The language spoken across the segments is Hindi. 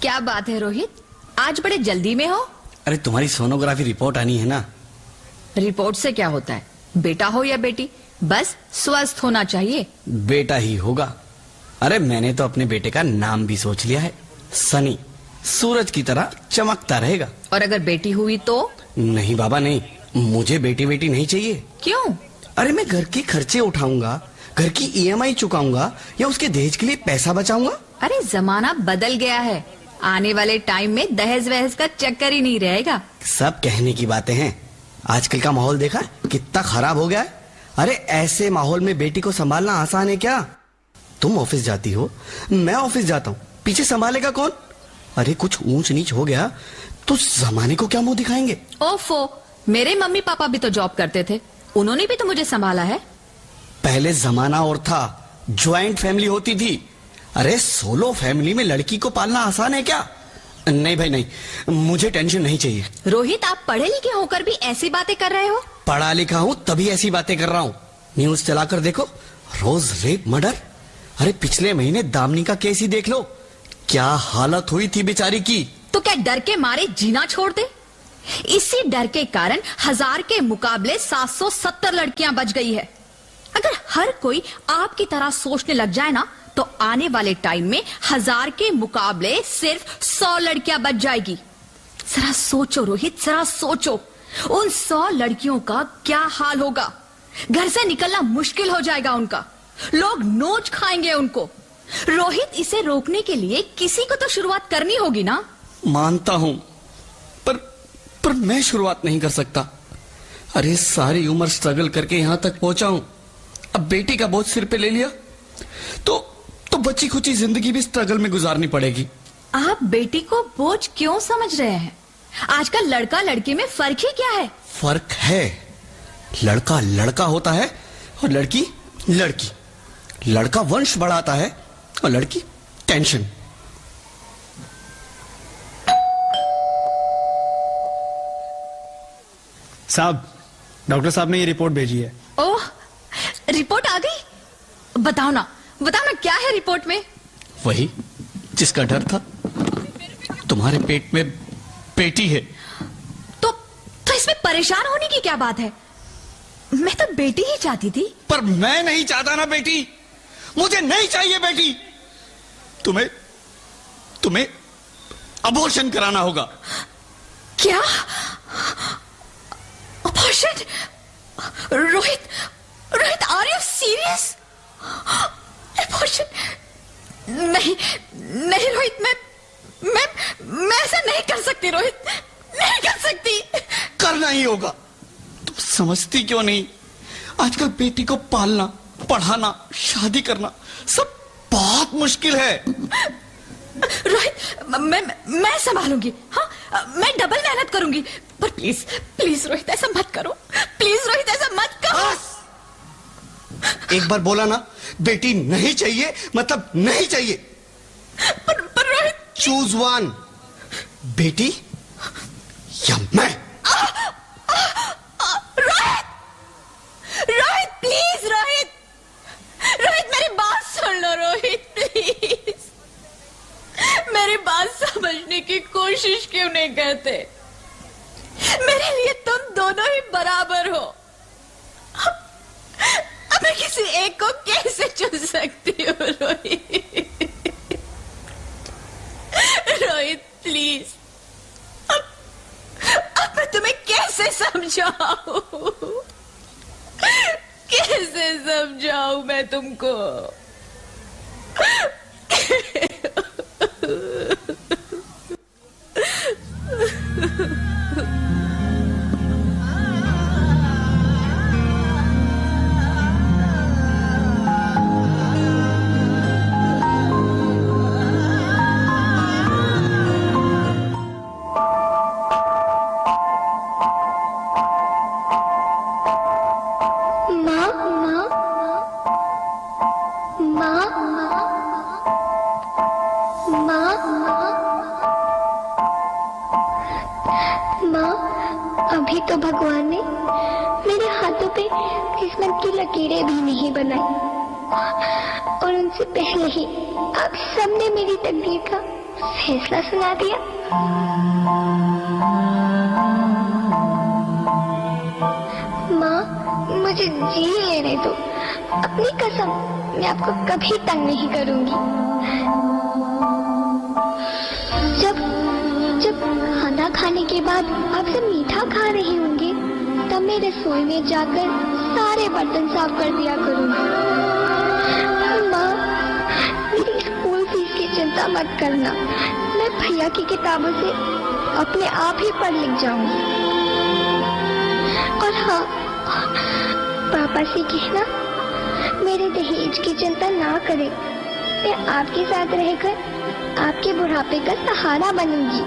क्या बात है रोहित, आज बड़े जल्दी में हो? अरे तुम्हारी सोनोग्राफी रिपोर्ट आनी है ना। रिपोर्ट से क्या होता है, बेटा हो या बेटी, बस स्वस्थ होना चाहिए। बेटा ही होगा। अरे मैंने तो अपने बेटे का नाम भी सोच लिया है, सनी, सूरज की तरह चमकता रहेगा। और अगर बेटी हुई तो? नहीं बाबा नहीं, मुझे बेटी बेटी नहीं चाहिए। क्यों? अरे मैं घर के खर्चे उठाऊंगा, घर की ईएमआई चुकाऊंगा या उसके दहेज के लिए पैसा बचाऊंगा। अरे जमाना बदल गया है, आने वाले टाइम में दहेज वहेज का चक्कर ही नहीं रहेगा। सब कहने की बातें हैं, आजकल का माहौल देखा कितना खराब हो गया है। अरे ऐसे माहौल में बेटी को संभालना आसान है क्या? तुम ऑफिस जाती हो, मैं ऑफिस जाता हूँ, पीछे संभालेगा कौन? अरे कुछ ऊंच नीच हो गया तो जमाने को क्या मुंह दिखाएंगे? ओफो, मेरे मम्मी पापा भी तो जॉब करते थे, उन्होंने भी तो मुझे संभाला है। पहले जमाना और था, ज्वाइंट फैमिली होती थी। अरे सोलो फैमिली में लड़की को पालना आसान है क्या? नहीं भाई नहीं, मुझे टेंशन नहीं चाहिए। रोहित, आप पढ़े लिखे होकर भी ऐसी बातें कर रहे हो? पढ़ा लिखा हूँ तभी ऐसी बातें कर रहा हूँ। न्यूज चलाकर देखो, रोज रेप मर्डर। अरे पिछले महीने दामिनी का केस ही देख लो, क्या हालत हुई थी बेचारी की। तो क्या डर के मारे जीना छोड़ दे? इसी डर के कारण 1000 के मुकाबले 770 लड़कियां बच गई है। अगर हर कोई आपकी तरह सोचने लग जाए ना, तो आने वाले टाइम में 1000 के मुकाबले सिर्फ 100 लड़कियां बच जाएगी। जरा सोचो रोहित, जरा सोचो, उन 100 लड़कियों का क्या हाल होगा। घर से निकलना मुश्किल हो जाएगा उनका, लोग नोच खाएंगे उनको। रोहित, इसे रोकने के लिए किसी को तो शुरुआत करनी होगी ना। मानता हूं, पर मैं शुरुआत नहीं कर सकता। अरे सारी उम्र स्ट्रगल करके यहां तक पहुंचा हूं, अब बेटी का बोझ सिर पे ले लिया तो बची खुची जिंदगी भी स्ट्रगल में गुजारनी पड़ेगी। आप बेटी को बोझ क्यों समझ रहे हैं? आजकल लड़का लड़की में फर्क ही क्या है? फर्क है, लड़का लड़का होता है और लड़की लड़की। लड़का वंश बढ़ाता है और लड़की टेंशन। साहब, डॉक्टर साहब ने ये रिपोर्ट भेजी है। ओह, रिपोर्ट आ गई? बताओ ना क्या है रिपोर्ट में? वही जिसका डर था, तुम्हारे पेट में बेटी है। तो इसमें परेशान होने की क्या बात है? मैं तो बेटी ही चाहती थी। पर मैं नहीं चाहता ना बेटी, मुझे नहीं चाहिए बेटी। तुम्हें अबॉर्शन कराना होगा। क्या? Abortion? Rohit, are you serious? Abortion? नहीं रोहित, मैं ऐसा नहीं कर सकती रोहित, नहीं कर सकती। करना ही होगा। तुम समझती क्यों नहीं? आजकल बेटी को पालना, पढ़ाना, शादी करना सब बहुत मुश्किल है। रोहित, मैं संभालूंगी। हाँ, मैं डबल मेहनत करूंगी। पर प्लीज रोहित, ऐसा मत करो। प्लीज रोहित, ऐसा मत करो। एक बार बोला ना, बेटी नहीं चाहिए मतलब नहीं चाहिए। पर रोहित, चूज वन, बेटी या मैं। रोहित प्लीज, रोहित मेरी बात सुन लो रोहित, प्लीज मेरी बात समझने की कोशिश क्यों नहीं करते? मेरे लिए तुम दोनों ही बराबर हो। अब मैं किसी एक को कैसे चुन सकती हूँ रोहित? रोहित प्लीज, अब मैं तुम्हें कैसे समझाऊं? कैसे समझाऊं मैं तुमको? अभी तो भगवान ने मेरे हाथों पे किस्मत की लकीरें भी नहीं बनाई, और उनसे पहले ही आप सबने मेरी तकदीर का फैसला सुना दिया। माँ, मुझे जी लेने दो। अपनी कसम, मैं आपको कभी तंग नहीं करूंगी। जब जब खाना खाने के बाद आप सब मीठा खा रहे होंगे, तब मैं रसोई में जाकर सारे बर्तन साफ कर दिया करूंगी। माँ, मेरी स्कूल फीस की चिंता मत करना। मैं भैया की किताबों से अपने आप ही पढ़ लिख जाऊंगी। और हाँ, पापा से कहना मेरे दहेज की चिंता ना करें। मैं आपके साथ रहकर आपके बुढ़ापे का सहारा बनूंगी।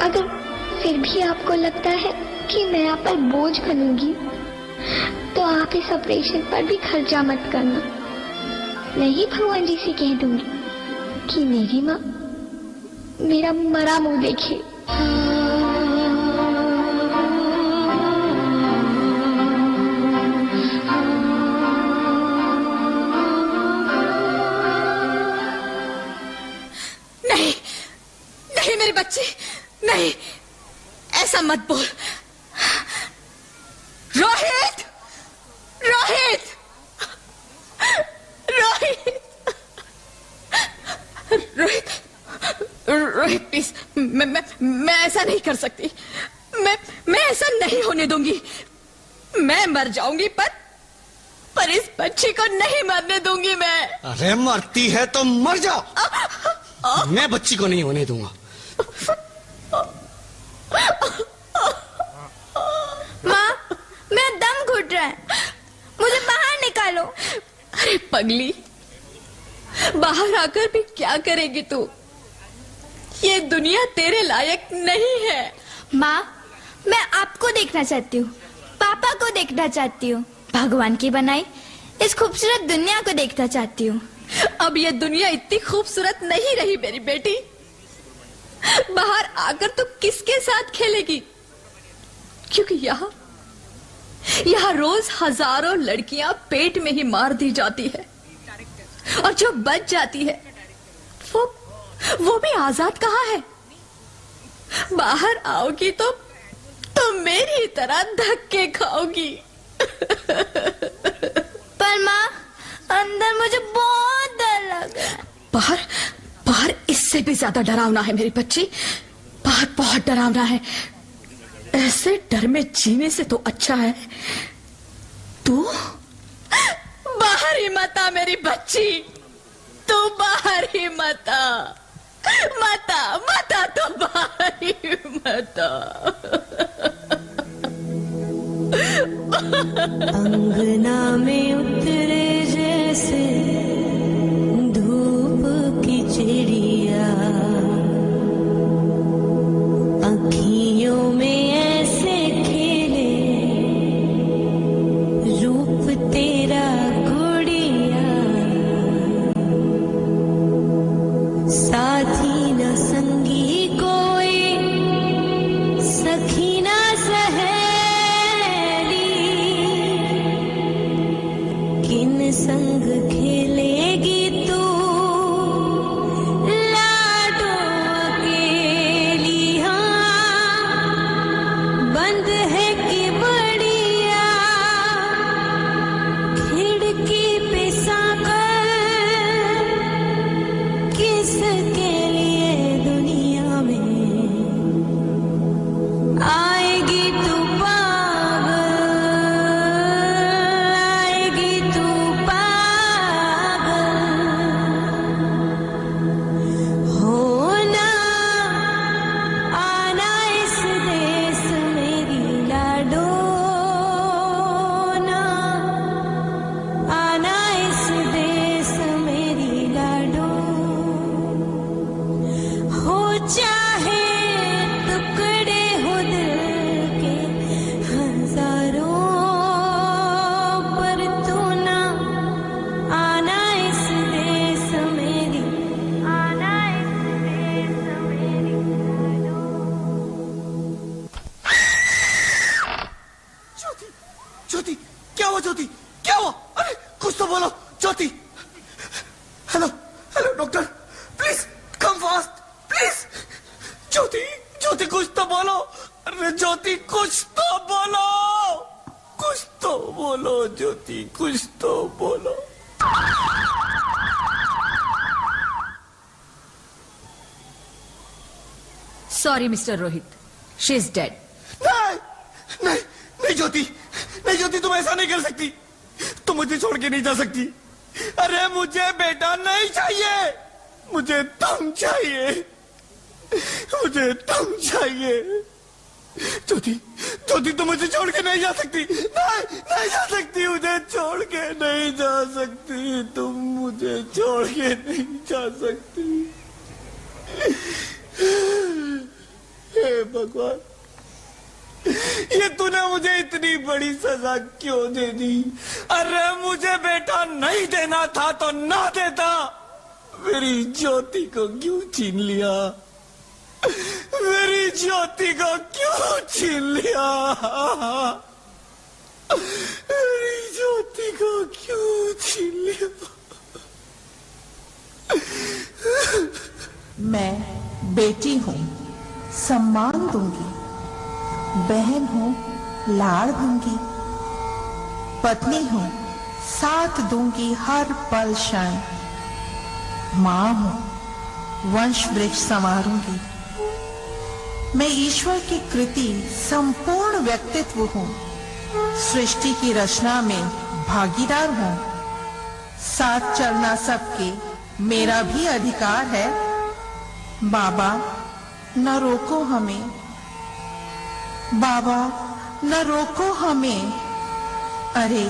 अगर फिर भी आपको लगता है कि मैं आप पर बोझ बनूंगी, तो आप इस ऑपरेशन पर भी खर्चा मत करना। मैं ही भगवान जी से कह दूंगी कि मेरी माँ मेरा मरा मुंह देखे। नहीं, नहीं मेरे बच्चे, नहीं, ऐसा मत बोल। रोहित, रोहित, रोहित, रोहित, रोहित प्लीज, मैं ऐसा नहीं कर सकती। मैं ऐसा नहीं होने दूंगी। मैं मर जाऊंगी, पर इस बच्ची को नहीं मरने दूंगी मैं। अरे मरती है तो मर जाओ, मैं बच्ची को नहीं होने दूंगा। माँ, मेरा दम घुट रहा है, मुझे बाहर निकालो। अरे पगली, बाहर आकर भी क्या करेगी तू? ये दुनिया तेरे लायक नहीं है। माँ, मैं आपको देखना चाहती हूँ, पापा को देखना चाहती हूँ, भगवान की बनाई इस खूबसूरत दुनिया को देखना चाहती हूँ। अब ये दुनिया इतनी खूबसूरत नहीं रही मेरी बेटी। बाहर आकर तू किसके साथ खेलेगी? क्योंकि यहाँ रोज हजारों लड़कियां पेट में ही मार दी जाती है, और जो बच जाती है वो भी आजाद कहाँ है? बाहर आओगी तो मेरी तरह धक्के खाओगी। पर माँ, अंदर मुझे बहुत डर लग रहा है। बाहर इससे भी ज्यादा डरावना है मेरी बच्ची, बाहर बहुत डरावना है। ऐसे डर में जीने से तो अच्छा है तू बाहर ही मत आ मेरी बच्ची, तू बाहर ही मत आ, तो बाहर ही मत आ। अंगना में उतरे जैसे धूप की चिड़िया, अखियों में ऐसे खेले रूप तेरा गुड़िया, साथी न संगी कोई, सखी न सहेली, किन संग खेल hello hello doctor, please come fast please. Jyoti Jyoti कुछ तो बोलो, अरे ज्योति कुछ तो बोलो, कुछ तो बोलो ज्योति, कुछ तो बोलो। Sorry mister Rohit, she is dead. नहीं नहीं नहीं ज्योति, नहीं ज्योति, तुम ऐसा नहीं कर सकती, तुम मुझे छोड़ के नहीं जा सकती। अरे मुझे बेटा नहीं चाहिए, मुझे तुम चाहिए, मुझे तुम चाहिए। ज्योति ज्योति, तुम मुझे छोड़ के नहीं जा सकती, नहीं नहीं जा सकती, मुझे छोड़ के नहीं जा सकती, तुम मुझे छोड़ के नहीं जा सकती। हे भगवान, ये तूने मुझे इतनी बड़ी सजा क्यों दे दी? अरे मुझे बेटा नहीं देना था तो ना देता, मेरी ज्योति को क्यों छीन लिया, मेरी ज्योति को क्यों छीन लिया, मेरी ज्योति को क्यों छीन लिया। मैं बेटी हूँ, सम्मान दूंगी, बहन हूँ, लाड़ दूंगी, पत्नी हूँ, साथ दूंगी हर पल क्षण, माँ हूँ, वंश वृक्ष संवारूंगी। मैं ईश्वर की कृति संपूर्ण व्यक्तित्व हूँ, सृष्टि की रचना में भागीदार हूँ, साथ चलना सबके मेरा भी अधिकार है। बाबा न रोको हमें, बाबा न रोको हमें, अरे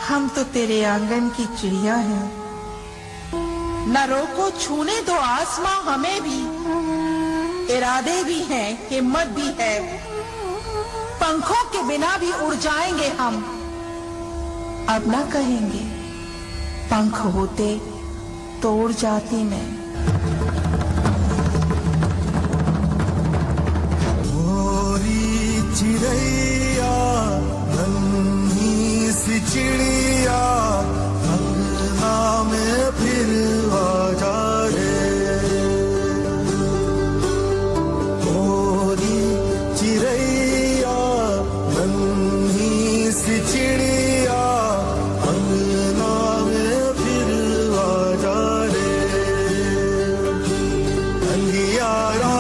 हम तो तेरे आंगन की चिड़िया हैं। न रोको, छूने दो आसमां हमें भी, इरादे भी हैं, हिम्मत भी है, पंखों के बिना भी उड़ जाएंगे हम, अब न कहेंगे पंख होते तो उड़ जाती मैं। चिड़ैया नन्ही सी चिड़िया अंगना में फिर आ जा रे, मोरी चिड़ैया नन्ही सी चिड़िया अंगना में फिर आ जा रे, अंगियारा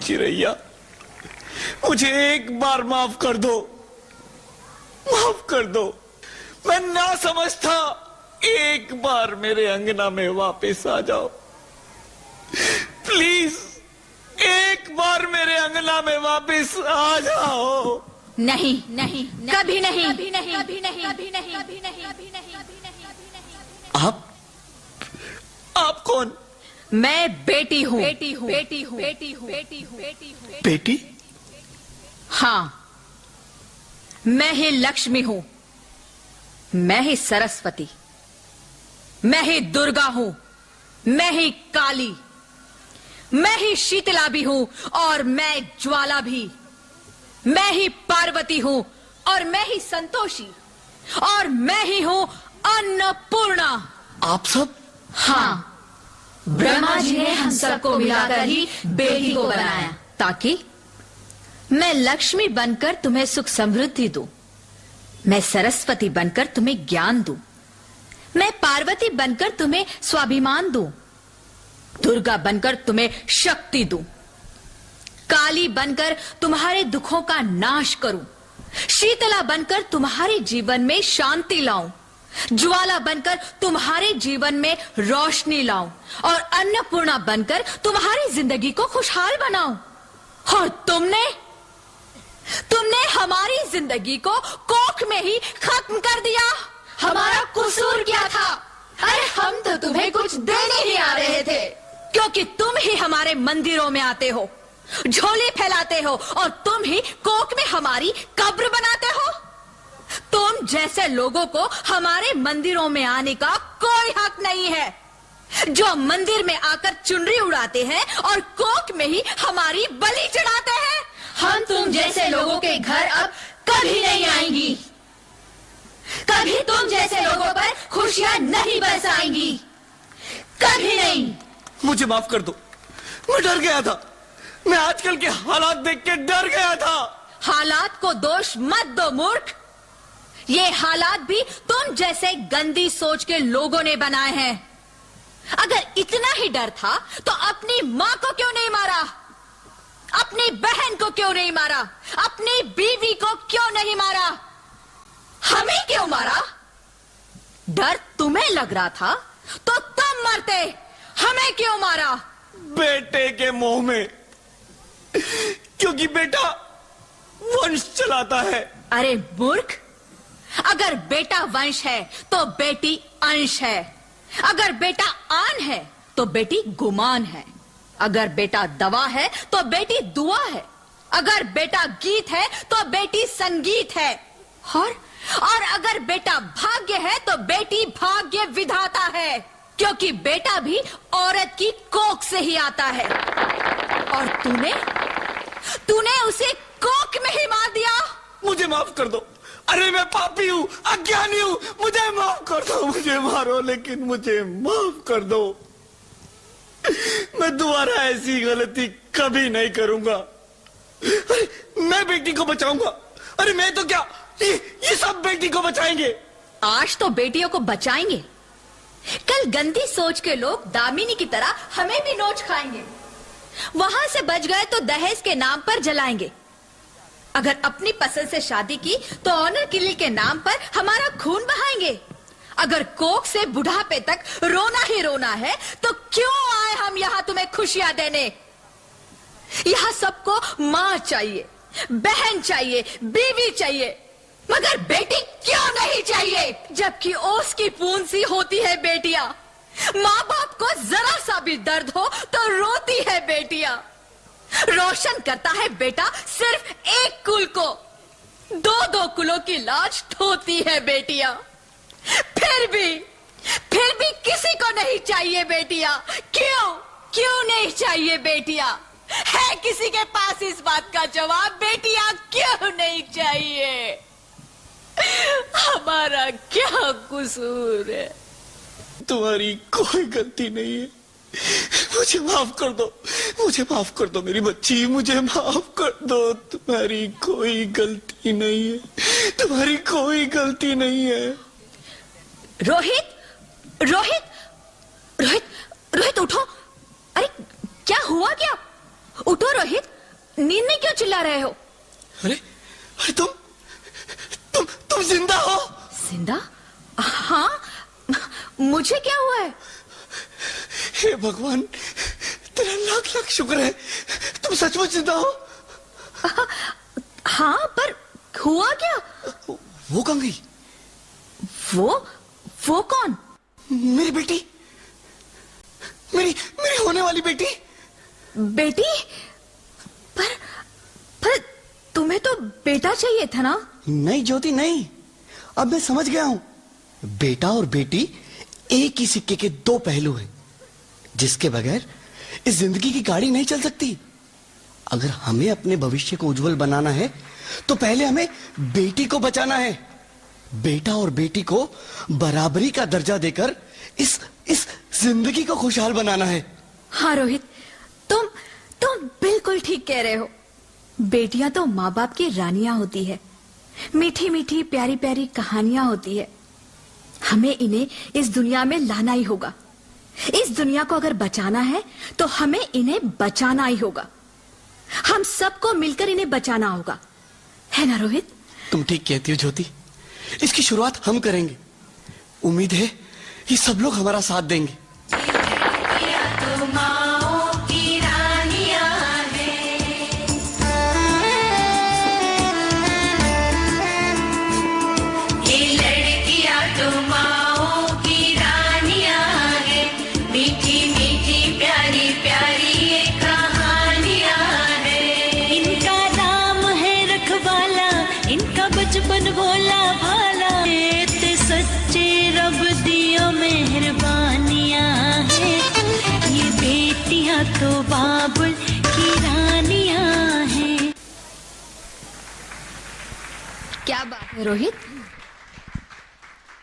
चिड़ैया, मुझे एक बार माफ कर दो, माफ कर दो, मैं ना समझता, एक बार मेरे अंगना में वापस आ जाओ प्लीज, एक बार मेरे अंगना में वापस आ जाओ। नहीं नहीं, कभी नहीं, कभी नहीं, कभी नहीं, कभी नहीं, कभी नहीं, कभी नहीं। आप कौन? मैं बेटी हूँ, बेटी हूँ, बेटी हूँ, बेटी हूँ, बेटी हूँ, बेटी हूँ। बेटी? हाँ, मैं ही लक्ष्मी हूं, मैं ही सरस्वती, मैं ही दुर्गा हूं, मैं ही काली, मैं ही शीतला भी हूं और मैं ज्वाला भी, मैं ही पार्वती हूं और मैं ही संतोषी, और मैं ही हूं अन्नपूर्णा। आप सब? हाँ, ब्रह्मा जी ने हम सबको मिलाकर ही बेटी को बनाया, ताकि मैं लक्ष्मी बनकर तुम्हें सुख समृद्धि दूं, मैं सरस्वती बनकर तुम्हें ज्ञान दूं, मैं पार्वती बनकर तुम्हें स्वाभिमान दूं, दुर्गा बनकर तुम्हें शक्ति दूं, काली बनकर तुम्हारे दुखों का नाश करूं, शीतला बनकर तुम्हारे जीवन में शांति लाऊं, ज्वाला बनकर तुम्हारे जीवन में रोशनी लाऊं, और अन्नपूर्णा बनकर तुम्हारी जिंदगी को खुशहाल बनाऊं। और तुमने हमारी जिंदगी को कोख में ही खत्म कर दिया। हमारा कसूर क्या था? अरे हम तो तुम्हें कुछ देने ही आ रहे थे, क्योंकि तुम ही हमारे मंदिरों में आते हो, झोली फैलाते हो, और तुम ही कोख में हमारी कब्र बनाते हो। तुम जैसे लोगों को हमारे मंदिरों में आने का कोई हक नहीं है, जो मंदिर में आकर चुनरी उड़ाते हैं और कोख में ही हमारी बलि चढ़ाते हैं। हम तुम जैसे लोगों के घर अब कभी नहीं आएंगी, कभी तुम जैसे लोगों पर खुशियां नहीं बरसाएंगी, कभी नहीं। मुझे माफ कर दो, मैं डर गया था, मैं आजकल के हालात देख के डर गया था। हालात को दोष मत दो मूर्ख, ये हालात भी तुम जैसे गंदी सोच के लोगों ने बनाए हैं। अगर इतना ही डर था तो अपनी मां को क्यों नहीं मारा, अपनी बहन को क्यों नहीं मारा, अपनी बीवी को क्यों नहीं मारा, हमें क्यों मारा? डर तुम्हें लग रहा था तो तुम मरते, हमें क्यों मारा? बेटे के मोह में, क्योंकि बेटा वंश चलाता है। अरे मूर्ख, अगर बेटा वंश है तो बेटी अंश है, अगर बेटा आन है तो बेटी गुमान है, अगर बेटा दवा है तो बेटी दुआ है, अगर बेटा गीत है तो बेटी संगीत है, और अगर बेटा भाग्य है तो बेटी भाग्य विधाता है, क्योंकि बेटा भी औरत की कोख से ही आता है। और तूने उसे कोख में ही मार दिया। मुझे माफ कर दो, अरे मैं पापी हूँ, अज्ञानी हूँ, मुझे माफ कर दो, मुझे मारो लेकिन मुझे माफ कर दो। मैं दोबारा ऐसी गलती कभी नहीं करूंगा। अरे मैं बेटी को बचाऊंगा, अरे मैं तो क्या, ये सब बेटी को बचाएंगे। आज तो बेटियों को बचाएंगे, कल गंदी सोच के लोग दामिनी की तरह हमें भी नोच खाएंगे, वहां से बच गए तो दहेज के नाम पर जलाएंगे, अगर अपनी पसंद से शादी की तो ऑनर किलिंग के नाम पर हमारा खून बहाएंगे, अगर कोख से बुढ़ापे तक रोना ही रोना है तो क्यों आए हम यहाँ तुम्हें खुशियां देने? यहाँ सबको माँ चाहिए, बहन चाहिए, बीवी चाहिए, मगर बेटी क्यों नहीं चाहिए? जबकि ओस की पूंछ सी होती है बेटियां, माँ बाप को जरा सा भी दर्द हो तो रोती है बेटियां, रोशन करता है बेटा सिर्फ एक कुल को, दो कुलों की लाज ढोती है बेटियां, फिर भी किसी को नहीं चाहिए बेटियां। क्यों नहीं चाहिए बेटियां? है किसी के पास इस बात का जवाब? बेटियां क्यों नहीं चाहिए? हमारा क्या कसूर है? तुम्हारी कोई गलती नहीं है, मुझे माफ कर दो, मुझे माफ कर दो मेरी बच्ची, मुझे माफ कर दो। तुम्हारी कोई गलती नहीं है, तुम्हारी कोई गलती नहीं है। रोहित उठो। अरे क्या हुआ क्या? उठो रोहित, नींद में क्यों चिल्ला रहे हो? अरे तुम जिंदा हो? जिंदा? हाँ, मुझे क्या हुआ है? हे भगवान, तेरा लाख लाख शुक्र है, तुम सचमुच जिंदा हो। हाँ, पर हुआ क्या? वो कहाँ गई? वो कौन? मेरी बेटी, मेरी होने वाली बेटी। बेटी? पर तुम्हें तुम्हें तो बेटा चाहिए था ना? नहीं ज्योति नहीं, अब मैं समझ गया हूं। बेटा और बेटी एक ही सिक्के के दो पहलू हैं, जिसके बगैर इस जिंदगी की गाड़ी नहीं चल सकती। अगर हमें अपने भविष्य को उज्जवल बनाना है तो पहले हमें बेटी को बचाना है। बेटा और बेटी को बराबरी का दर्जा देकर इस जिंदगी को खुशहाल बनाना है। हाँ रोहित, तुम बिल्कुल ठीक कह रहे हो। बेटियां तो माँ बाप की रानियां होती है, मीठी मीठी प्यारी प्यारी कहानियां होती है। हमें इन्हें इस दुनिया में लाना ही होगा। इस दुनिया को अगर बचाना है तो हमें इन्हें बचाना ही होगा। हम सबको मिलकर इन्हें बचाना होगा, है ना रोहित? तुम ठीक कहती हो ज्योति, इसकी शुरुआत हम करेंगे। उम्मीद है ये सब लोग हमारा साथ देंगे। इनका नाम है रखवाला, इनका बचपन भोला भाला, ते सच्चे रब दियो मेहरबानियां हैं। ये बेटियां तो बाबुल की रानियां हैं। क्या बात है रोहित,